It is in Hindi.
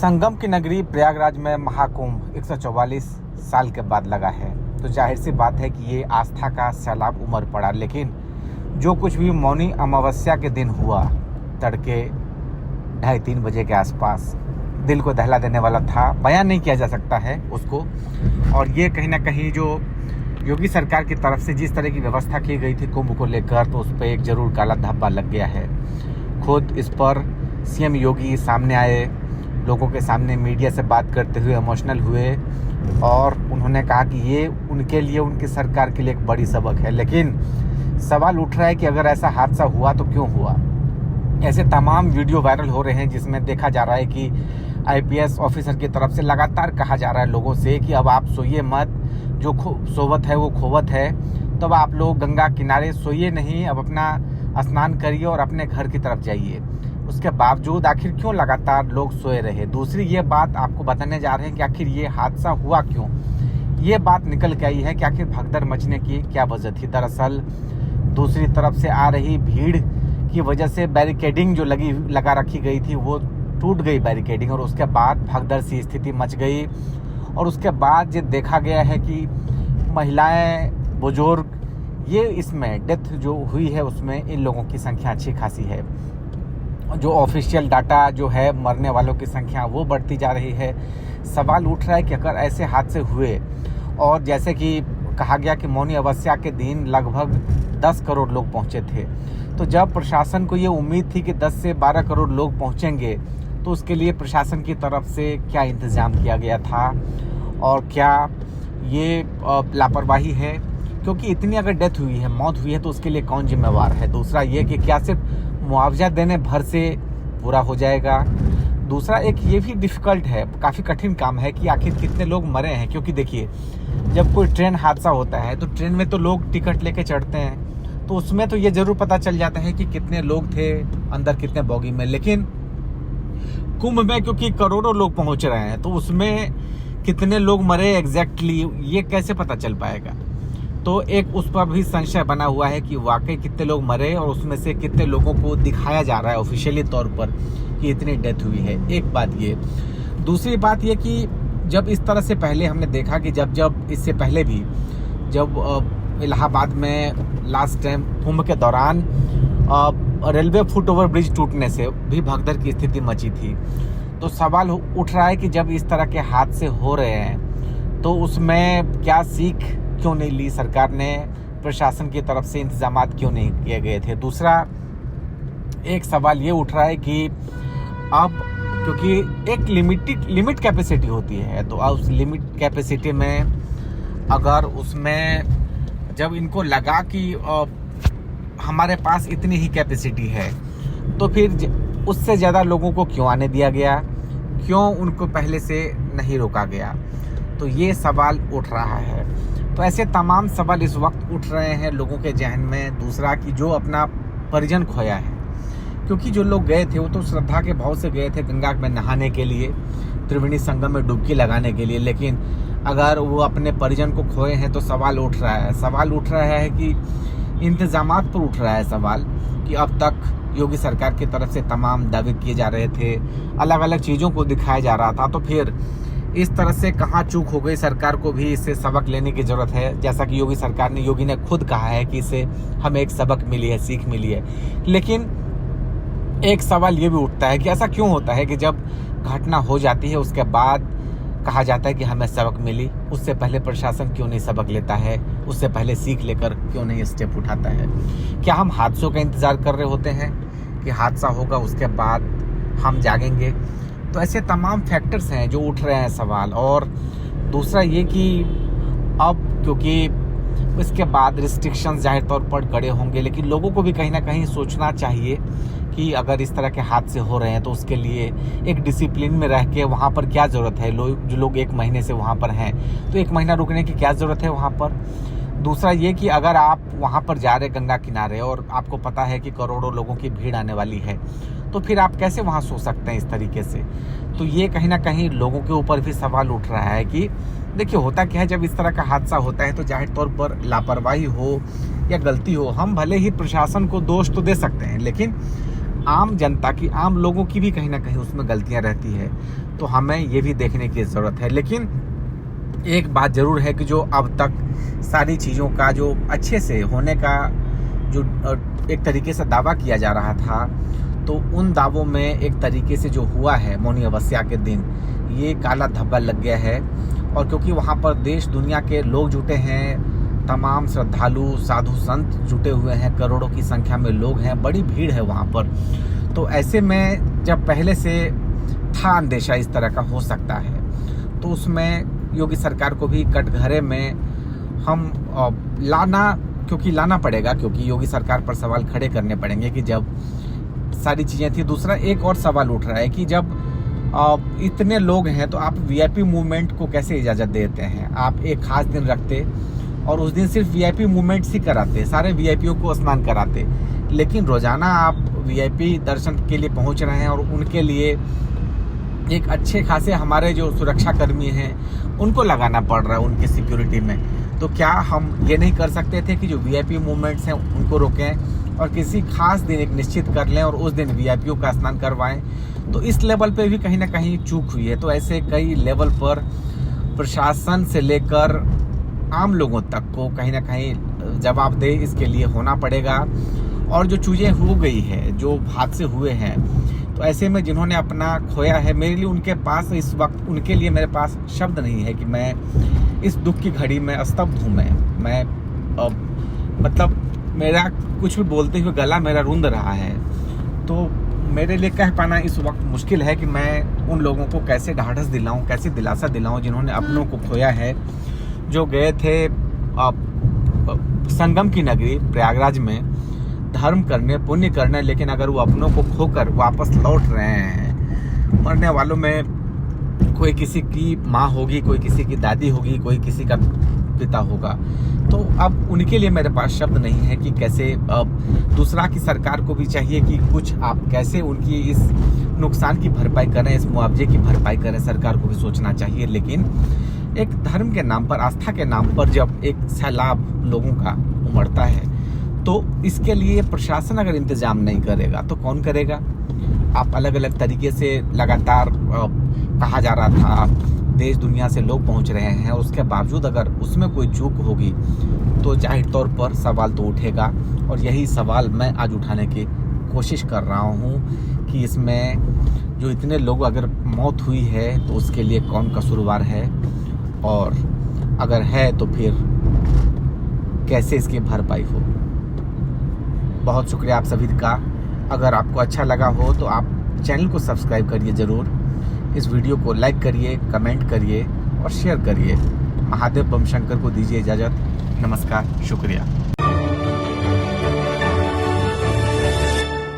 संगम की नगरी प्रयागराज में महाकुंभ 144 साल के बाद लगा है, तो जाहिर सी बात है कि ये आस्था का सैलाब उमड़ पड़ा। लेकिन जो कुछ भी मौनी अमावस्या के दिन हुआ, तड़के 2:30-3 बजे के आसपास, दिल को दहला देने वाला था। बयान नहीं किया जा सकता है उसको। और ये कहीं ना कहीं जो योगी सरकार की तरफ से जिस तरह की व्यवस्था की गई थी कुंभ को लेकर, तो उस पर एक जरूर काला धब्बा लग गया है। खुद इस पर सीएम योगी सामने आए, लोगों के सामने मीडिया से बात करते हुए इमोशनल हुए और उन्होंने कहा कि ये उनके लिए, उनकी सरकार के लिए एक बड़ी सबक है। लेकिन सवाल उठ रहा है कि अगर ऐसा हादसा हुआ तो क्यों हुआ। ऐसे तमाम वीडियो वायरल हो रहे हैं जिसमें देखा जा रहा है कि आईपीएस ऑफिसर की तरफ से लगातार कहा जा रहा है लोगों से कि अब आप सोइए मत, जो सोवत है वो खोवत है, तो अब आप लोग गंगा किनारे सोइए नहीं, अब अपना स्नान करिए और अपने घर की तरफ जाइए। उसके बावजूद आखिर क्यों लगातार लोग सोए रहे। दूसरी ये बात आपको बताने जा रहे हैं कि आखिर ये हादसा हुआ क्यों। ये बात निकल के आई है कि आखिर भगदड़ मचने की क्या वजह थी। दरअसल दूसरी तरफ से आ रही भीड़ की वजह से बैरिकेडिंग जो लगा रखी गई थी वो टूट गई बैरिकेडिंग, और उसके बाद भगदड़ सी स्थिति मच गई। और उसके बाद ये देखा गया है कि महिलाएं, बुजुर्ग, ये इसमें डेथ जो हुई है उसमें इन लोगों की संख्या अच्छी खासी है। जो ऑफिशियल डाटा जो है मरने वालों की संख्या वो बढ़ती जा रही है। सवाल उठ रहा है कि अगर ऐसे हादसे हुए, और जैसे कि कहा गया कि मौनी अमावस्या के दिन लगभग 10 करोड़ लोग पहुंचे थे, तो जब प्रशासन को ये उम्मीद थी कि 10 से 12 करोड़ लोग पहुंचेंगे, तो उसके लिए प्रशासन की तरफ से क्या इंतज़ाम किया गया था और क्या ये लापरवाही है। क्योंकि इतनी अगर डेथ हुई है, मौत हुई है, तो उसके लिए कौन जिम्मेवार है। दूसरा ये कि क्या सिर्फ मुआवजा देने भर से पूरा हो जाएगा। दूसरा एक ये भी डिफ़िकल्ट है, काफ़ी कठिन काम है कि आखिर कितने लोग मरे हैं। क्योंकि देखिए, जब कोई ट्रेन हादसा होता है तो ट्रेन में तो लोग टिकट लेके चढ़ते हैं, तो उसमें तो ये ज़रूर पता चल जाता है कि कितने लोग थे अंदर, कितने बोगी में। लेकिन कुंभ में क्योंकि करोड़ों लोग पहुंच रहे हैं, तो उसमें कितने लोग मरे एग्जैक्टली ये कैसे पता चल पाएगा। तो एक उस पर भी संशय बना हुआ है कि वाकई कितने लोग मरे और उसमें से कितने लोगों को दिखाया जा रहा है ऑफिशियली तौर पर कि इतनी डेथ हुई है। एक बात ये। दूसरी बात ये कि जब इस तरह से पहले हमने देखा कि जब इससे पहले भी जब इलाहाबाद में लास्ट टाइम कुंभ के दौरान रेलवे फुट ओवर ब्रिज टूटने से भी भगदड़ की स्थिति मची थी, तो सवाल उठ रहा है कि जब इस तरह के हादसे हो रहे हैं तो उसमें क्या सीख क्यों नहीं ली सरकार ने, प्रशासन की तरफ से इंतजामात क्यों नहीं किए गए थे। दूसरा एक सवाल ये उठ रहा है कि अब क्योंकि एक लिमिट कैपेसिटी होती है, तो उस लिमिट कैपेसिटी में अगर उसमें जब इनको लगा कि हमारे पास इतनी ही कैपेसिटी है, तो फिर उससे ज़्यादा लोगों को क्यों आने दिया गया, क्यों उनको पहले से नहीं रोका गया। तो ये सवाल उठ रहा है। तो ऐसे तमाम सवाल इस वक्त उठ रहे हैं लोगों के जहन में। दूसरा कि जो अपना परिजन खोया है, क्योंकि जो लोग गए थे वो तो श्रद्धा के भाव से गए थे गंगा में नहाने के लिए, त्रिवेणी संगम में डुबकी लगाने के लिए। लेकिन अगर वो अपने परिजन को खोए हैं तो सवाल उठ रहा है कि इंतजामात पर उठ रहा है सवाल कि अब तक योगी सरकार की तरफ से तमाम दावे किए जा रहे थे, अलग अलग चीज़ों को दिखाया जा रहा था, तो फिर इस तरह से कहाँ चूक हो गई। सरकार को भी इससे सबक लेने की ज़रूरत है। जैसा कि योगी ने खुद कहा है कि इससे हमें एक सबक मिली है, सीख मिली है। लेकिन एक सवाल ये भी उठता है कि ऐसा क्यों होता है कि जब घटना हो जाती है उसके बाद कहा जाता है कि हमें सबक मिली, उससे पहले प्रशासन क्यों नहीं सबक लेता है, उससे पहले सीख लेकर क्यों नहीं स्टेप उठाता है। क्या हम हादसों का इंतज़ार कर रहे होते हैं कि हादसा होगा उसके बाद हम जागेंगे। तो ऐसे तमाम फैक्टर्स हैं जो उठ रहे हैं सवाल। और दूसरा ये कि अब क्योंकि इसके बाद रिस्ट्रिक्शंस जाहिर तौर पर कड़े होंगे, लेकिन लोगों को भी कहीं ना कहीं सोचना चाहिए कि अगर इस तरह के हादसे हो रहे हैं तो उसके लिए एक डिसिप्लिन में रह के वहाँ पर क्या ज़रूरत है। जो लोग 1 महीने से वहाँ पर हैं, तो 1 महीना रुकने की क्या ज़रूरत है वहाँ पर। दूसरा ये कि अगर आप वहाँ पर जा रहे गंगा किनारे और आपको पता है कि करोड़ों लोगों की भीड़ आने वाली है, तो फिर आप कैसे वहाँ सो सकते हैं इस तरीके से। तो ये कहीं ना कहीं लोगों के ऊपर भी सवाल उठ रहा है कि देखिए, होता क्या है, जब इस तरह का हादसा होता है तो जाहिर तौर पर लापरवाही हो या गलती हो, हम भले ही प्रशासन को दोष तो दे सकते हैं, लेकिन आम जनता की, आम लोगों की भी कहीं ना कहीं उसमें गलतियां रहती है। तो हमें ये भी देखने की ज़रूरत है। लेकिन एक बात ज़रूर है कि जो अब तक सारी चीज़ों का जो अच्छे से होने का जो एक तरीके से दावा किया जा रहा था, तो उन दावों में एक तरीके से जो हुआ है मौनी अमावस्या के दिन, ये काला धब्बा लग गया है। और क्योंकि वहाँ पर देश दुनिया के लोग जुटे हैं, तमाम श्रद्धालु साधु संत जुटे हुए हैं, करोड़ों की संख्या में लोग हैं, बड़ी भीड़ है वहाँ पर। तो ऐसे में जब पहले से था अंदेशा इस तरह का हो सकता है, तो उसमें योगी सरकार को भी कटघरे में हम लाना पड़ेगा, क्योंकि योगी सरकार पर सवाल खड़े करने पड़ेंगे कि जब सारी चीज़ें थी। दूसरा एक और सवाल उठ रहा है कि जब इतने लोग हैं तो आप वीआईपी मूवमेंट को कैसे इजाज़त देते हैं? आप एक खास दिन रखते और उस दिन सिर्फ वीआईपी मूवमेंट्स ही कराते, सारे वीआईपीओ को स्नान कराते, लेकिन रोज़ाना आप वीआईपी दर्शन के लिए पहुंच रहे हैं और उनके लिए एक अच्छे खासे हमारे जो सुरक्षा कर्मी हैं उनको लगाना पड़ रहा है उनकी सिक्योरिटी में। तो क्या हम ये नहीं कर सकते थे कि जो वीआईपी मूवमेंट्स हैं उनको रोकें और किसी खास दिन एक निश्चित कर लें और उस दिन वीआईपीओ का स्नान करवाएं? तो इस लेवल पे भी कहीं ना कहीं चूक हुई है। तो ऐसे कई लेवल पर प्रशासन से लेकर आम लोगों तक को कहीं ना कहीं जवाबदेह इसके लिए होना पड़ेगा। और जो चीज़ें हो गई है, जो हादसे हुए हैं, तो ऐसे में जिन्होंने अपना खोया है, मेरे लिए उनके पास इस वक्त, उनके लिए मेरे पास शब्द नहीं है कि मैं इस दुख की घड़ी में स्तब्ध हूँ। मैं मतलब मेरा कुछ भी बोलते हुए गला मेरा रूंध रहा है। तो मेरे लिए कह पाना इस वक्त मुश्किल है कि मैं उन लोगों को कैसे ढाढ़स दिलाऊं, कैसे दिलासा दिलाऊं जिन्होंने अपनों को खोया है, जो गए थे संगम की नगरी प्रयागराज में धर्म करने, पुण्य करने, लेकिन अगर वो अपनों को खोकर वापस लौट रहे हैं। मरने वालों में कोई किसी की माँ होगी, कोई किसी की दादी होगी, कोई किसी का पिता होगा। तो अब उनके लिए मेरे पास शब्द नहीं है कि कैसे। दूसरा कि सरकार को भी चाहिए कि कुछ आप कैसे उनकी इस नुकसान की भरपाई करें, इस मुआवजे की भरपाई करें, सरकार को भी सोचना चाहिए। लेकिन एक धर्म के नाम पर, आस्था के नाम पर जब एक सैलाब लोगों का उमड़ता है, तो इसके लिए प्रशासन अगर इंतजाम नहीं करेगा तो कौन करेगा? आप अलग अलग तरीके से लगातार कहा जा रहा था, देश दुनिया से लोग पहुंच रहे हैं, उसके बावजूद अगर उसमें कोई चूक होगी तो जाहिर तौर पर सवाल तो उठेगा। और यही सवाल मैं आज उठाने की कोशिश कर रहा हूं कि इसमें जो इतने लोग अगर मौत हुई है तो उसके लिए कौन कसूरवार है, और अगर है तो फिर कैसे इसकी भरपाई हो। बहुत शुक्रिया आप सभी का। अगर आपको अच्छा लगा हो तो आप चैनल को सब्सक्राइब करिए ज़रूर, इस वीडियो को लाइक करिए, कमेंट करिए और शेयर करिए। महादेव बम शंकर को दीजिए इजाज़त। नमस्कार, शुक्रिया।